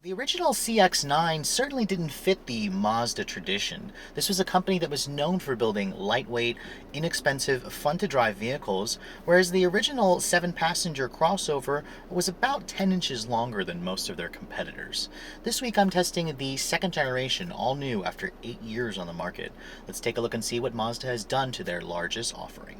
The original CX-9 certainly didn't fit the Mazda tradition. This was a company that was known for building lightweight, inexpensive, fun-to-drive vehicles, whereas the original 7-passenger crossover was about 10 inches longer than most of their competitors. This week I'm testing the second generation, all new after 8 years on the market. Let's take a look and see what Mazda has done to their largest offering.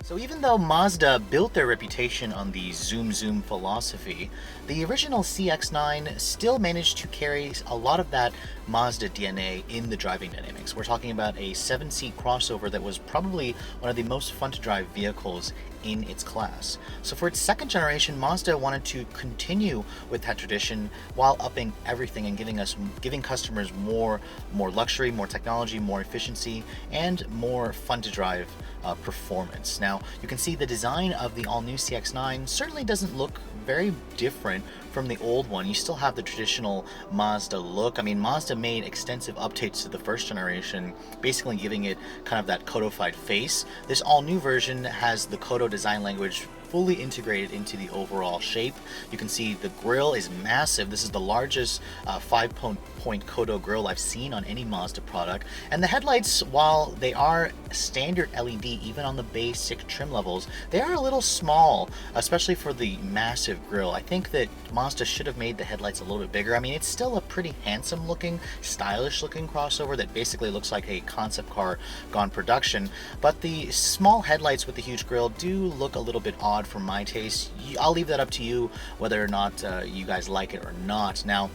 So even though Mazda built their reputation on the zoom philosophy, the original CX-9 still managed to carry a lot of that Mazda DNA in the driving dynamics. We're talking about a 7-seat crossover that was probably one of the most fun to drive vehicles in its class. So for its second generation, Mazda wanted to continue with that tradition while upping everything and giving customers more luxury, more technology, more efficiency, and more fun to drive performance. Now you can see the design of the all-new CX-9 certainly doesn't look very different from the old one. You still have the traditional Mazda look. I mean, Mazda made extensive updates to the first generation, basically giving it kind of that codified face. This all-new version has the Kodo design language fully integrated into the overall shape. You can see the grille is massive. This is the largest 5-point Kodo grille I've seen on any Mazda product. And the headlights, while they are standard LED, even on the basic trim levels, they are a little small, especially for the massive grille. I think that Mazda should have made the headlights a little bit bigger. I mean, it's still a pretty handsome looking, stylish looking crossover that basically looks like a concept car gone production, but the small headlights with the huge grille do look a little bit odd for my taste. I'll leave that up to you whether or not you guys like it or not. Now,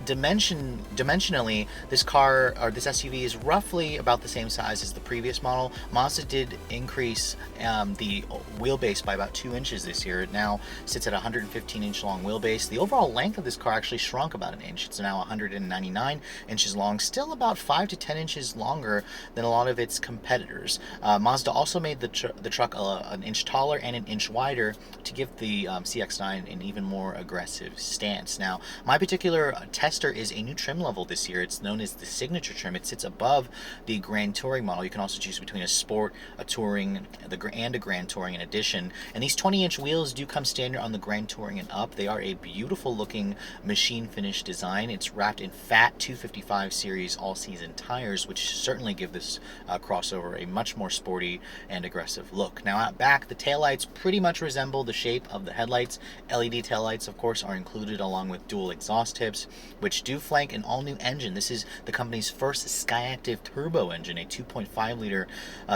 dimensionally, this car, or this SUV, is roughly about the same size as the previous model. Mazda did increase the wheelbase by about 2 inches this year. It now sits at a 115-inch long wheelbase. The overall length of this car actually shrunk about an inch. It's now 199 inches long, still about 5 to 10 inches longer than a lot of its competitors. Mazda also made the truck an inch taller and an inch wider to give the CX-9 an even more aggressive stance. Now, my particular tester is a new trim level this year. It's known as the signature trim. It sits above the Grand Touring model. You can also choose between a Sport, a Touring, and a Grand Touring in addition. And these 20-inch wheels do come standard on the Grand Touring and up. They are a beautiful looking machine finish design. It's wrapped in fat 255 series all-season tires, which certainly give this crossover a much more sporty and aggressive look. Now out back, the taillights pretty much resemble the shape of the headlights. LED taillights, of course, are included along with dual exhaust tips, which do flank an all-new engine. This is the company's first Skyactiv turbo engine, a 2.5 liter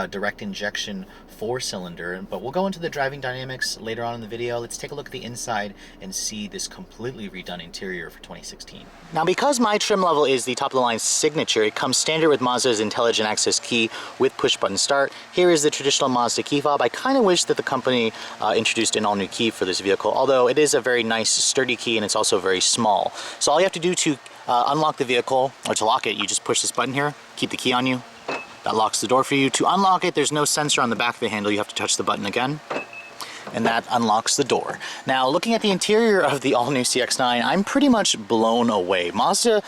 direct injection 4-cylinder. But we'll go into the driving dynamics later on in the video. Let's take a look at the inside and see this completely redone interior for 2016. Now, because my trim level is the top-of-the-line signature, it comes standard with Mazda's intelligent access key with push-button start. Here is the traditional Mazda key fob. I kind of wish that the company introduced an all-new key for this vehicle, although it is a very nice, sturdy key, and it's also very small. So all you have to do to unlock the vehicle, or to lock it, you just push this button here, keep the key on you. That locks the door for you. To unlock it, there's no sensor on the back of the handle. You have to touch the button again, and that unlocks the door. Now, looking at the interior of the all-new CX-9, I'm pretty much blown away. Mazda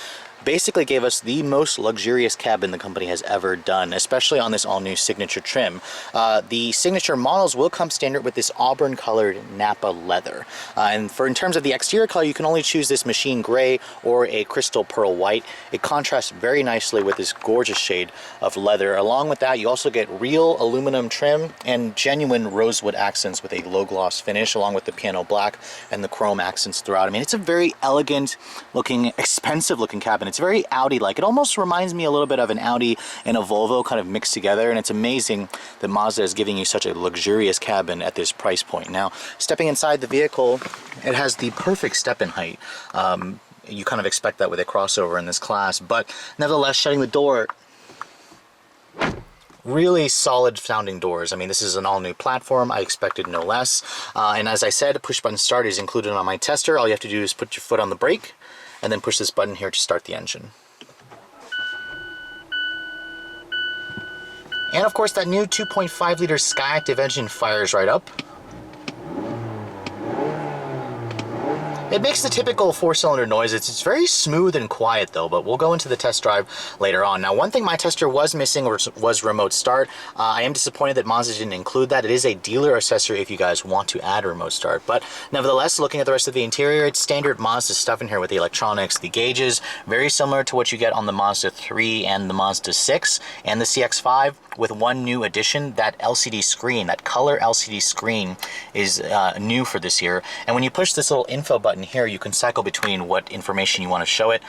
basically gave us the most luxurious cabin the company has ever done, especially on this all-new signature trim. The signature models will come standard with this auburn colored Napa leather. And in terms of the exterior color, you can only choose this machine gray or a crystal pearl white. It contrasts very nicely with this gorgeous shade of leather. Along with that, you also get real aluminum trim and genuine rosewood accents with a low gloss finish, along with the piano black and the chrome accents throughout. I mean, it's a very elegant looking, expensive looking cabin. It's very Audi-like. It almost reminds me a little bit of an Audi and a Volvo kind of mixed together, and it's amazing that Mazda is giving you such a luxurious cabin at this price point. Now, stepping inside the vehicle, it has the perfect step-in height. You kind of expect that with a crossover in this class, but nevertheless, shutting the door really solid sounding doors. I mean, this is an all new platform. I expected no less. And as I said, push button start is included on my tester. All you have to do is put your foot on the brake and then push this button here to start the engine. And of course, that new 2.5 liter Skyactiv engine fires right up. It makes the typical 4-cylinder noise. It's very smooth and quiet though, but we'll go into the test drive later on. Now, one thing my tester was missing was remote start. I am disappointed that Mazda didn't include that. It is a dealer accessory if you guys want to add remote start. But nevertheless, looking at the rest of the interior, it's standard Mazda stuff in here with the electronics, the gauges, very similar to what you get on the Mazda 3 and the Mazda 6 and the CX-5, with one new addition. That LCD screen, that color LCD screen is new for this year. And when you push this little info button here, you can cycle between what information you want to show it.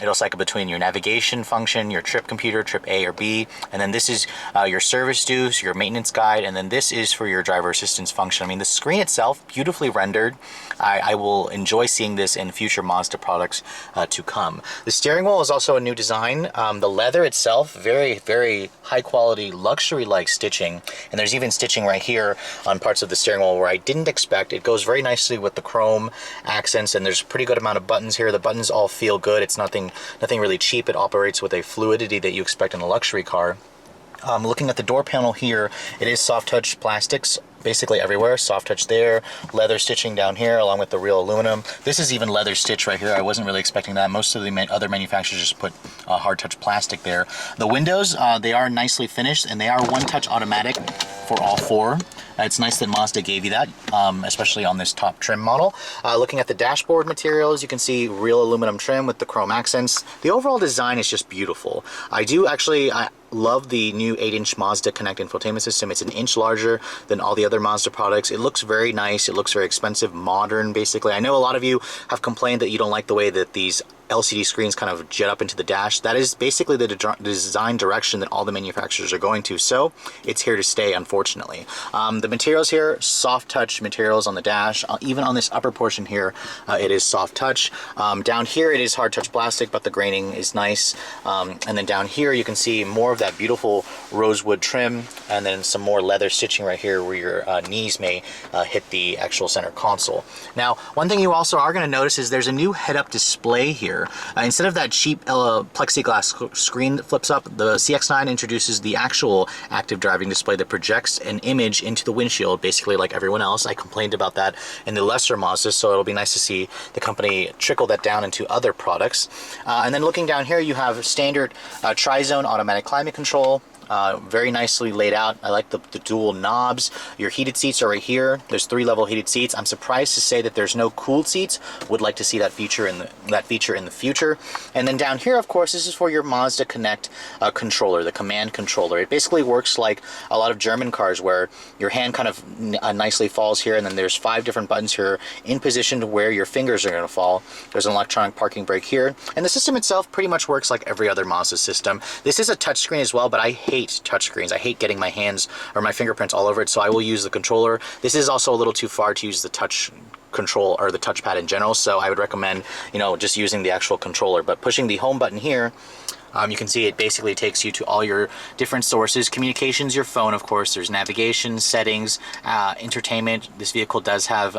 It'll cycle between your navigation function, your trip computer, trip A or B, and then this is your service dues, your maintenance guide, and then this is for your driver assistance function. I mean, the screen itself, beautifully rendered. I will enjoy seeing this in future Mazda products to come. The steering wheel is also a new design. The leather itself, very, very high quality, luxury-like stitching, and there's even stitching right here on parts of the steering wheel where I didn't expect. It goes very nicely with the chrome accents, and there's a pretty good amount of buttons here. The buttons all feel good. It's nothing really cheap. It operates with a fluidity that you expect in a luxury car. Looking at the door panel here, it is soft touch plastics basically everywhere. Soft touch there, leather stitching down here along with the real aluminum. This is even leather stitch right here. I wasn't really expecting that. Most of the other manufacturers just put hard touch plastic there. The windows, they are nicely finished, and they are one touch automatic for all four. It's nice that Mazda gave you that, especially on this top trim model. Looking at the dashboard materials, you can see real aluminum trim with the chrome accents. The overall design is just beautiful. I love the new 8-inch Mazda Connect infotainment system. It's an inch larger than all the other Mazda products. It looks very nice. It looks very expensive, modern, basically. I know a lot of you have complained that you don't like the way that these LCD screens kind of jet up into the dash. That is basically the design direction that all the manufacturers are going to, so it's here to stay, unfortunately. The materials here, soft touch materials on the dash. Even on this upper portion here, it is soft touch. Down here it is hard touch plastic, but the graining is nice. And then down here you can see more of that beautiful rosewood trim, and then some more leather stitching right here where your knees may hit the actual center console. Now, one thing you also are going to notice is there's a new head-up display here. Instead of that cheap plexiglass screen that flips up, the CX-9 introduces the actual active driving display that projects an image into the windshield, basically like everyone else. I complained about that in the lesser Mazda, so it'll be nice to see the company trickle that down into other products. And then looking down here, you have standard tri-zone automatic climate control. Very nicely laid out. I like the dual knobs. Your heated seats are right here. There's 3-level heated seats. I'm surprised to say that there's no cooled seats. Would like to see that feature in the future. And then down here, of course, this is for your Mazda Connect controller, the command controller. It basically works like a lot of German cars where your hand kind of nicely falls here, and then there's 5 different buttons here in position to where your fingers are going to fall. There's an electronic parking brake here, and the system itself pretty much works like every other Mazda system. This is a touchscreen as well, but I hate touchscreens. I hate getting my hands or my fingerprints all over it, so I will use the controller. This is also a little too far to use the touch control or the touchpad in general, so I would recommend, just using the actual controller. But pushing the home button here, you can see it basically takes you to all your different sources. Communications, your phone, of course. There's navigation, settings, entertainment. This vehicle does have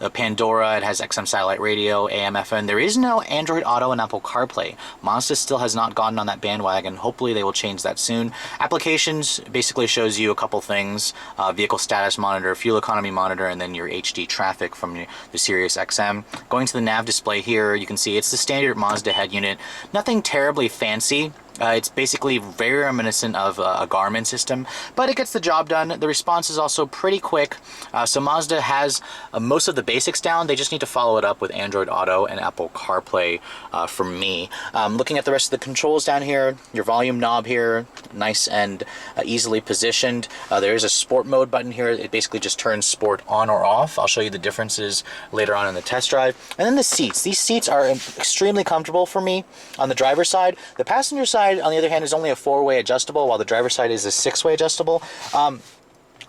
a Pandora. It has XM satellite radio, AM, FM. There is no Android Auto and Apple CarPlay. Mazda still has not gotten on that bandwagon. Hopefully they will change that soon. Applications basically shows you a couple things. Vehicle status monitor, fuel economy monitor, and then your HD traffic from the Sirius XM. Going to the nav display here, you can see it's the standard Mazda head unit. Nothing terribly fancy. It's basically very reminiscent of a Garmin system, but it gets the job done. The response is also pretty quick. So Mazda has most of the basics down. They just need to follow it up with Android Auto and Apple CarPlay for me. Looking at the rest of the controls down here, your volume knob here, nice and easily positioned. There is a sport mode button here. It basically just turns sport on or off. I'll show you the differences later on in the test drive. And then the seats. These seats are extremely comfortable for me on the driver's side. The passenger side, on the other hand, is only a 4-way adjustable, while the driver's side is a 6-way adjustable.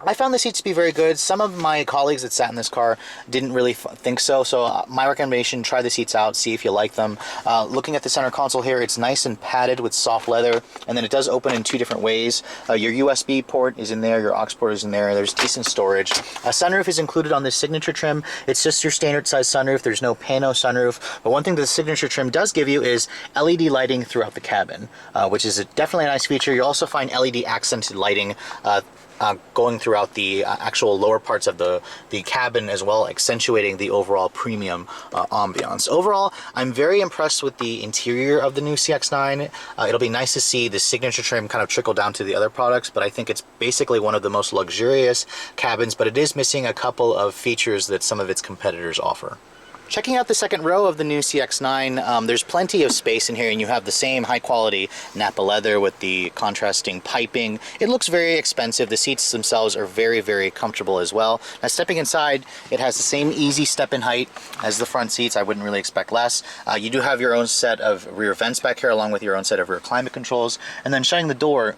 I found the seats to be very good. Some of my colleagues that sat in this car didn't really think so. So my recommendation, try the seats out, see if you like them. Looking at the center console here, it's nice and padded with soft leather, and then it does open in 2 different ways. Your USB port is in there, your aux port is in there, there's decent storage. A sunroof is included on this signature trim. It's just your standard size sunroof. There's no pano sunroof. But one thing that the signature trim does give you is LED lighting throughout the cabin, which is definitely a nice feature. You'll also find LED accented lighting going throughout the actual lower parts of the cabin as well, accentuating the overall premium ambiance. Overall, I'm very impressed with the interior of the new CX-9. It'll be nice to see the signature trim kind of trickle down to the other products, but I think it's basically one of the most luxurious cabins, but it is missing a couple of features that some of its competitors offer. Checking out the second row of the new CX-9, there's plenty of space in here, and you have the same high quality Nappa leather with the contrasting piping. It looks very expensive. The seats themselves are very, very comfortable as well. Now stepping inside, it has the same easy step-in height as the front seats. I wouldn't really expect less. You do have your own set of rear vents back here, along with your own set of rear climate controls. And then shutting the door,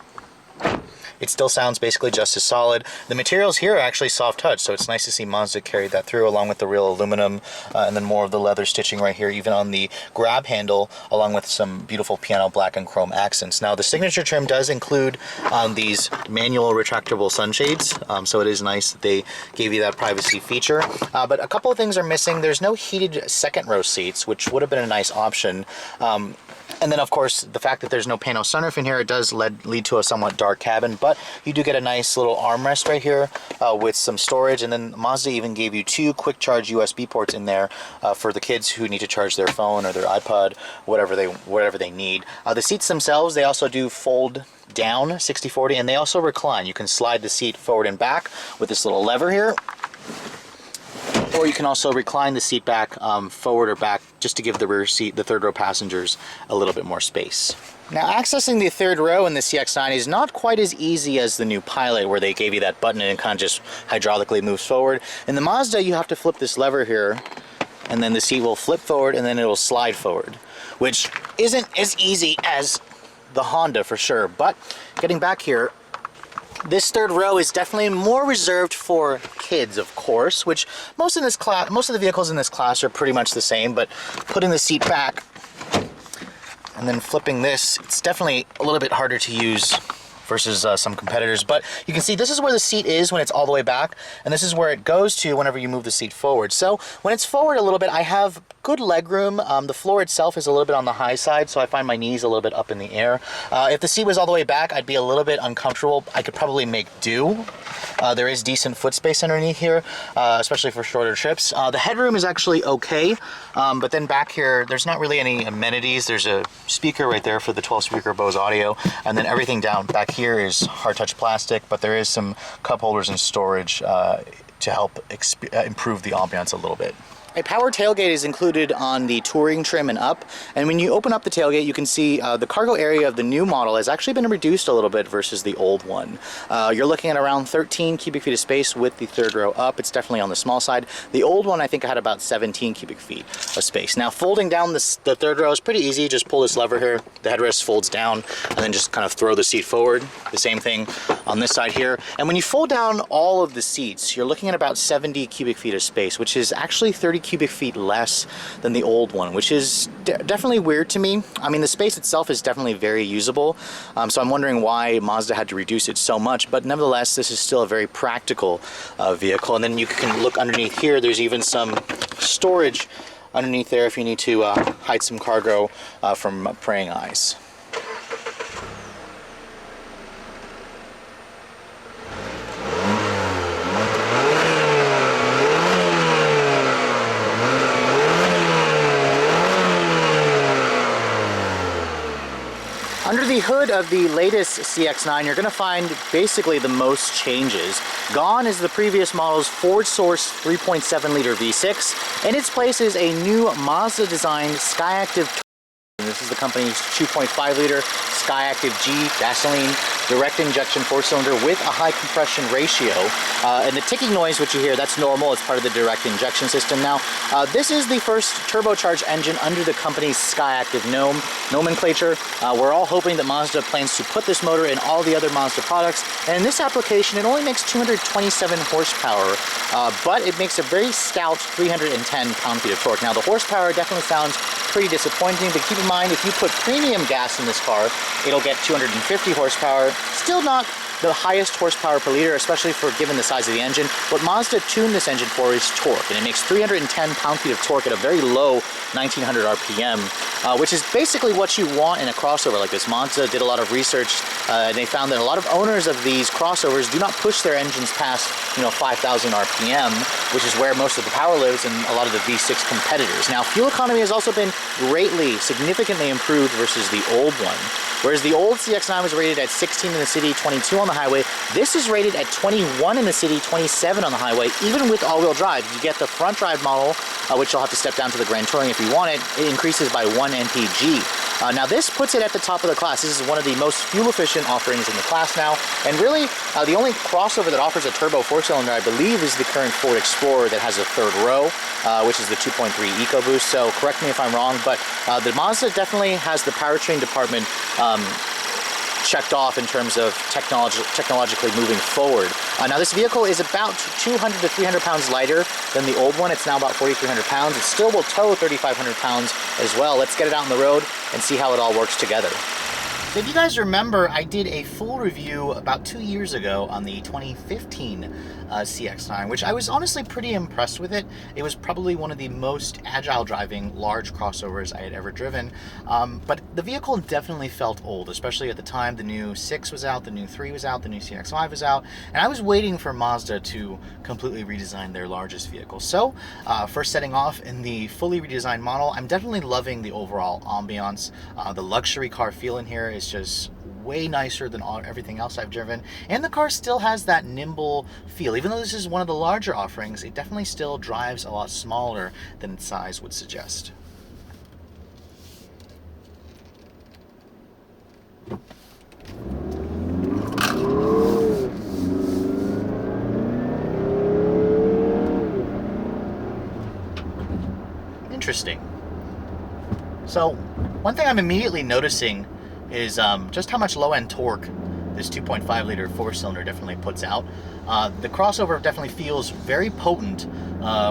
it still sounds basically just as solid. The materials here are actually soft touch, so it's nice to see Mazda carry that through, along with the real aluminum, and then more of the leather stitching right here, even on the grab handle, along with some beautiful piano black and chrome accents. Now, the signature trim does include these manual retractable sunshades, so it is nice that they gave you that privacy feature. But a couple of things are missing. There's no heated second row seats, which would have been a nice option. And then, of course, the fact that there's no pano sunroof in here, it does lead to a somewhat dark cabin, but you do get a nice little armrest right here with some storage. And then Mazda even gave you 2 quick charge USB ports in there for the kids who need to charge their phone or their iPod, whatever they need. The seats themselves, they also do fold down 60/40, and they also recline. You can slide the seat forward and back with this little lever here. Or you can also recline the seat back forward or back just to give the rear seat, the third row passengers, a little bit more space. Now, accessing the third row in the CX-9 is not quite as easy as the new Pilot, where they gave you that button and it kind of just hydraulically moves forward. In the Mazda, you have to flip this lever here, and then the seat will flip forward and then it will slide forward, which isn't as easy as the Honda for sure. But getting back here, this third row is definitely more reserved for kids, of course, which most of the vehicles in this class are pretty much the same, but putting the seat back and then flipping this, it's definitely a little bit harder to use versus some competitors. But you can see this is where the seat is when it's all the way back, and this is where it goes to whenever you move the seat forward. So when it's forward a little bit, I have good leg room. The floor itself is a little bit on the high side, so I find my knees a little bit up in the air. If the seat was all the way back, I'd be a little bit uncomfortable. I could probably make do. There is decent foot space underneath here, especially for shorter trips. The headroom is actually okay, but then back here, there's not really any amenities. There's a speaker right there for the 12-speaker Bose audio, and then everything down back here is hard touch plastic, but there is some cup holders and storage to help improve the ambiance a little bit. A power tailgate is included on the Touring trim and up, and when you open up the tailgate, you can see the cargo area of the new model has actually been reduced a little bit versus the old one. You're looking at around 13 cubic feet of space with the third row up. It's definitely on the small side. The old one, I think, had about 17 cubic feet of space. Now, folding down the third row is pretty easy. Just pull this lever here, the headrest folds down, and then just kind of throw the seat forward. The same thing on this side here. And when you fold down all of the seats, you're looking at about 70 cubic feet of space, which is actually 30 cubic feet less than the old one, which is definitely weird to me. I mean, the space itself is definitely very usable, so I'm wondering why Mazda had to reduce it so much, but nevertheless, this is still a very practical vehicle. And then you can look underneath here, there's even some storage underneath there if you need to hide some cargo from praying eyes. Under the hood of the latest CX-9, you're going to find basically the most changes. Gone is the previous model's Ford Source 3.7 liter V6. In its place is a new Mazda designed Skyactiv. This is the company's 2.5 liter Skyactiv G gasoline direct injection 4-cylinder with a high compression ratio. And the ticking noise, which you hear, that's normal. It's part of the direct injection system. Now, this is the first turbocharged engine under the company's Skyactiv nomenclature. We're all hoping that Mazda plans to put this motor in all the other Mazda products. And in this application, it only makes 227 horsepower, but it makes a very stout 310 pound-feet of torque. Now, the horsepower definitely sounds pretty disappointing, but keep in mind, if you put premium gas in this car, it'll get 250 horsepower. Still not the highest horsepower per liter, especially for given the size of the engine. What Mazda tuned this engine for is torque, and it makes 310 pound-feet of torque at a very low 1900 RPM, which is basically what you want in a crossover like this. Mazda did a lot of research, and they found that a lot of owners of these crossovers do not push their engines past, 5,000 RPM, which is where most of the power lives in a lot of the V6 competitors. Now, fuel economy has also been significantly improved versus the old one. Whereas the old CX-9 was rated at 16 in the city, 22 on the highway, this is rated at 21 in the city, 27 on the highway, even with all-wheel drive. You get the front drive model, which you'll have to step down to the Grand Touring if you want it. It increases by 1 mpg. Now this puts it at the top of the class. This is one of the most fuel-efficient offerings in the class now. And really, the only crossover that offers a turbo 4-cylinder, I believe, is the current Ford Explorer that has a third row, which is the 2.3 EcoBoost. So correct me if I'm wrong, but the Mazda definitely has the powertrain department checked off in terms of technologically moving forward. Now this vehicle is about 200 to 300 pounds lighter than the old one. It's now about 4,300 pounds. It still will tow 3,500 pounds as well. Let's get it out on the road and see how it all works together. So if you guys remember, I did a full review about 2 years ago on the 2015 CX-9, which I was honestly pretty impressed with it. It was probably one of the most agile driving large crossovers I had ever driven, but the vehicle definitely felt old, especially at the time. The new 6 was out, the new 3 was out, the new CX-5 was out, and I was waiting for Mazda to completely redesign their largest vehicle. So first setting off in the fully redesigned model, I'm definitely loving the overall ambiance. The luxury car feel in here is just way nicer than everything else I've driven, and the car still has that nimble feel. Even though this is one of the larger offerings, it definitely still drives a lot smaller than its size would suggest. Interesting. So one thing I'm immediately noticing is just how much low-end torque this 2.5 liter 4-cylinder definitely puts out. The crossover definitely feels very potent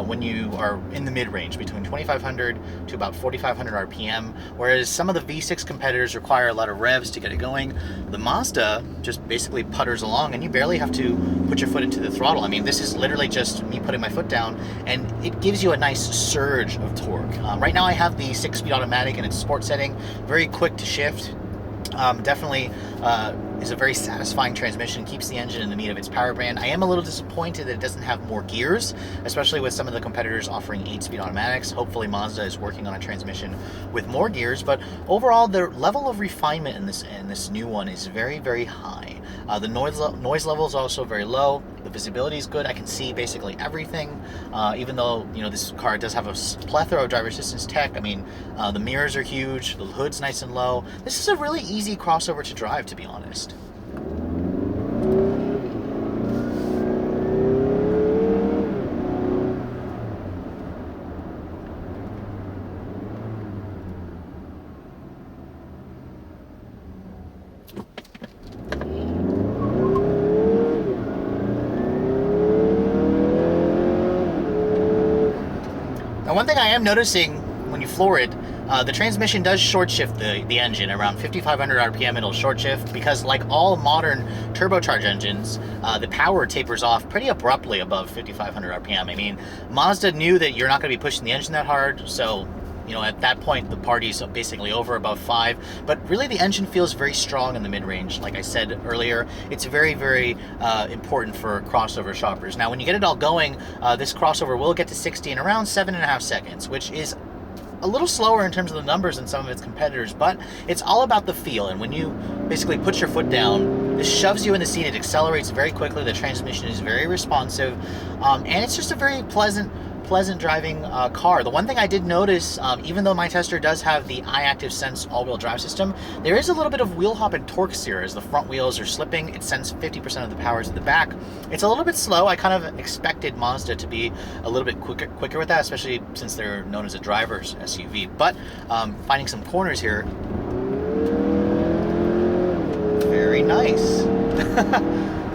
when you are in the mid-range, between 2,500 to about 4,500 RPM, whereas some of the V6 competitors require a lot of revs to get it going. The Mazda just basically putters along, and you barely have to put your foot into the throttle. I mean, this is literally just me putting my foot down, and it gives you a nice surge of torque. Right now I have the 6-speed automatic in its sport setting, very quick to shift. Definitely is a very satisfying transmission, keeps the engine in the meat of its power band. I am a little disappointed that it doesn't have more gears, especially with some of the competitors offering 8-speed automatics. Hopefully Mazda is working on a transmission with more gears, but overall the level of refinement in this new one is very, very high. The noise level is also very low. The visibility is good. I can see basically everything, even though this car does have a plethora of driver assistance tech. I mean, the mirrors are huge, the hood's nice and low. This is a really easy crossover to drive, to be honest. Now, one thing I am noticing when you floor it, the transmission does short shift the engine around 5,500 RPM. It'll short shift because, like all modern turbocharged engines, the power tapers off pretty abruptly above 5,500 RPM. I mean, Mazda knew that you're not going to be pushing the engine that hard, so at that point the party's basically over above 5. But really, the engine feels very strong in the mid-range. Like I said earlier, it's very, very important for crossover shoppers. Now, when you get it all going, this crossover will get to 60 in around 7.5 seconds, which is a little slower in terms of the numbers than some of its competitors, but it's all about the feel. And when you basically put your foot down, this shoves you in the seat. It accelerates very quickly. The transmission is very responsive, and it's just a very pleasant pleasant driving car. The one thing I did notice, even though my tester does have the iActive Sense all-wheel drive system, there is a little bit of wheel hop and torque steer. As the front wheels are slipping, it sends 50% of the power to the back. It's a little bit slow. I kind of expected Mazda to be a little bit quicker with that, especially since they're known as a driver's SUV. But finding some corners here, very nice.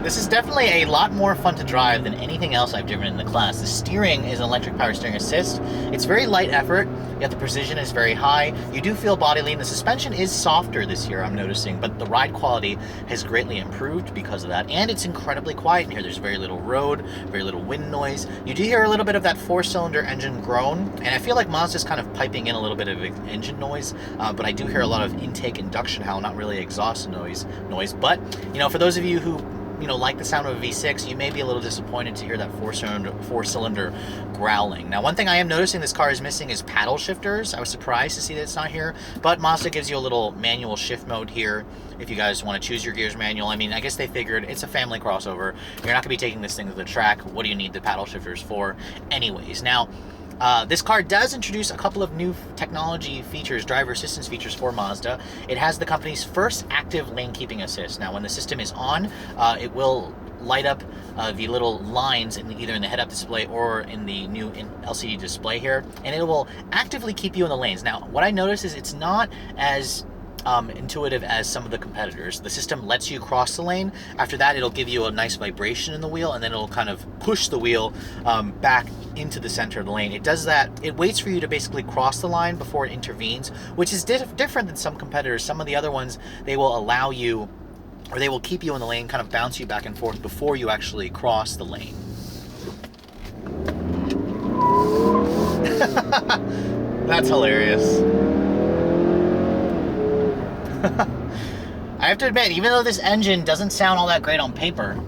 This is definitely a lot more fun to drive than anything else I've driven in the class. The steering is an electric power steering assist. It's very light effort, yet the precision is very high. You do feel body lean. The suspension is softer this year, I'm noticing, but the ride quality has greatly improved because of that. And it's incredibly quiet in here. There's very little road, very little wind noise. You do hear a little bit of that 4-cylinder engine groan, and I feel like Mazda's kind of piping in a little bit of engine noise, but I do hear a lot of intake induction howl, not really exhaust noise. But, you know, for those of you who like the sound of a V6, you may be a little disappointed to hear that four-cylinder growling. Now, one thing I am noticing this car is missing is paddle shifters. I was surprised to see that it's not here, but Mazda gives you a little manual shift mode here if you guys want to choose your gears manual. I mean, I guess they figured it's a family crossover. You're not going to be taking this thing to the track. What do you need the paddle shifters for anyways? Now, this car does introduce a couple of new technology features, driver assistance features for Mazda. It has the company's first active lane keeping assist. Now, when the system is on, it will light up the little lines either in the head-up display or in the new LCD display here, and it will actively keep you in the lanes. Now, what I noticed is it's not as intuitive as some of the competitors. The system lets you cross the lane. After that, it'll give you a nice vibration in the wheel, and then it'll kind of push the wheel back into the center of the lane. It does that. It waits for you to basically cross the line before it intervenes, which is different than some competitors. Some of the other ones, they will allow you, or they will keep you in the lane, kind of bounce you back and forth before you actually cross the lane. That's hilarious. I have to admit, even though this engine doesn't sound all that great on paper,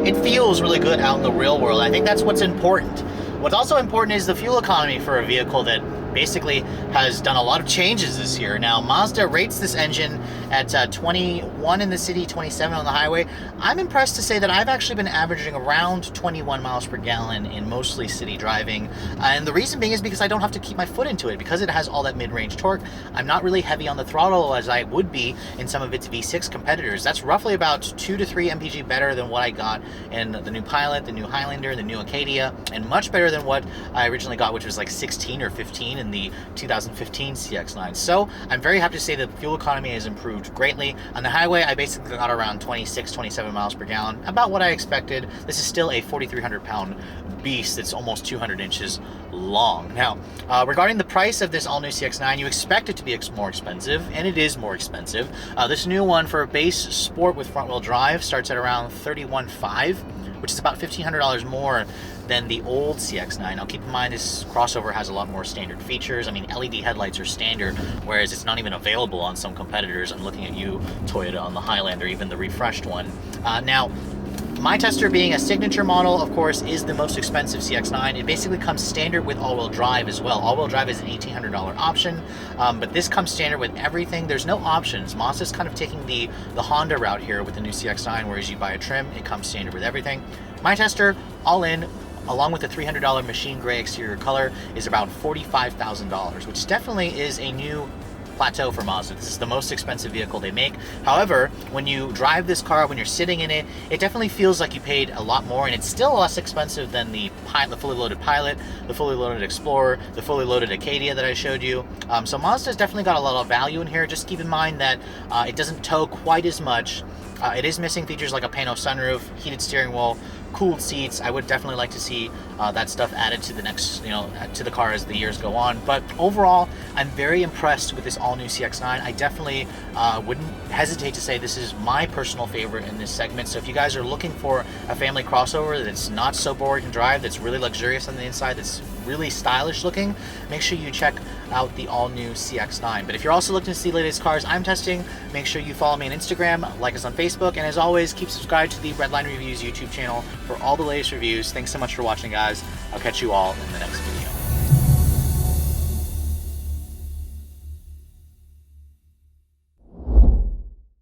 it feels really good out in the real world. I think that's what's important. What's also important is the fuel economy for a vehicle that basically has done a lot of changes this year. Now, Mazda rates this engine at 21 in the city, 27 on the highway. I'm impressed to say that I've actually been averaging around 21 miles per gallon in mostly city driving. And the reason being is because I don't have to keep my foot into it. Because it has all that mid-range torque, I'm not really heavy on the throttle as I would be in some of its V6 competitors. That's roughly about 2 to 3 mpg better than what I got in the new Pilot, the new Highlander, the new Acadia, and much better than what I originally got, which was like 16 or 15 in the 2015 CX-9. So I'm very happy to say that fuel economy has improved greatly. On the highway, I basically got around 26, 27 miles per gallon, about what I expected. This is still a 4,300 pound beast that's almost 200 inches long. Now, regarding the price of this all-new CX-9, you expect it to be more expensive, and it is more expensive. This new one for a base sport with front-wheel drive starts at around $31,500, which is about $1,500 more than the old CX-9. Now, keep in mind, this crossover has a lot more standard features. I mean, LED headlights are standard, whereas it's not even available on some competitors. I'm looking at you, Toyota, on the Highlander, even the refreshed one. Now, my tester being a signature model, of course, is the most expensive CX-9. It basically comes standard with all-wheel drive as well. All-wheel drive is an $1,800 option, but this comes standard with everything. There's no options. Mazda's kind of taking the Honda route here with the new CX-9, whereas you buy a trim, it comes standard with everything. My tester, all in, along with the $300 machine gray exterior color, is about $45,000, which definitely is a new plateau for Mazda. This is the most expensive vehicle they make. However, when you drive this car, when you're sitting in it, it definitely feels like you paid a lot more, and it's still less expensive than the fully loaded Pilot, the fully loaded Explorer, the fully loaded Acadia that I showed you. So Mazda's definitely got a lot of value in here. Just keep in mind that it doesn't tow quite as much. It is missing features like a pano sunroof, heated steering wheel, cooled seats. I would definitely like to see that stuff added to the next, to the car as the years go on. But overall, I'm very impressed with this all-new CX-9. I definitely wouldn't hesitate to say this is my personal favorite in this segment. So if you guys are looking for a family crossover that's not so boring to drive, that's really luxurious on the inside, that's really stylish looking, make sure you check out the all-new CX-9. But if you're also looking to see the latest cars I'm testing, make sure you follow me on Instagram, like us on Facebook, and as always, keep subscribed to the Redline Reviews YouTube channel for all the latest reviews. Thanks so much for watching, guys. I'll catch you all in the next video.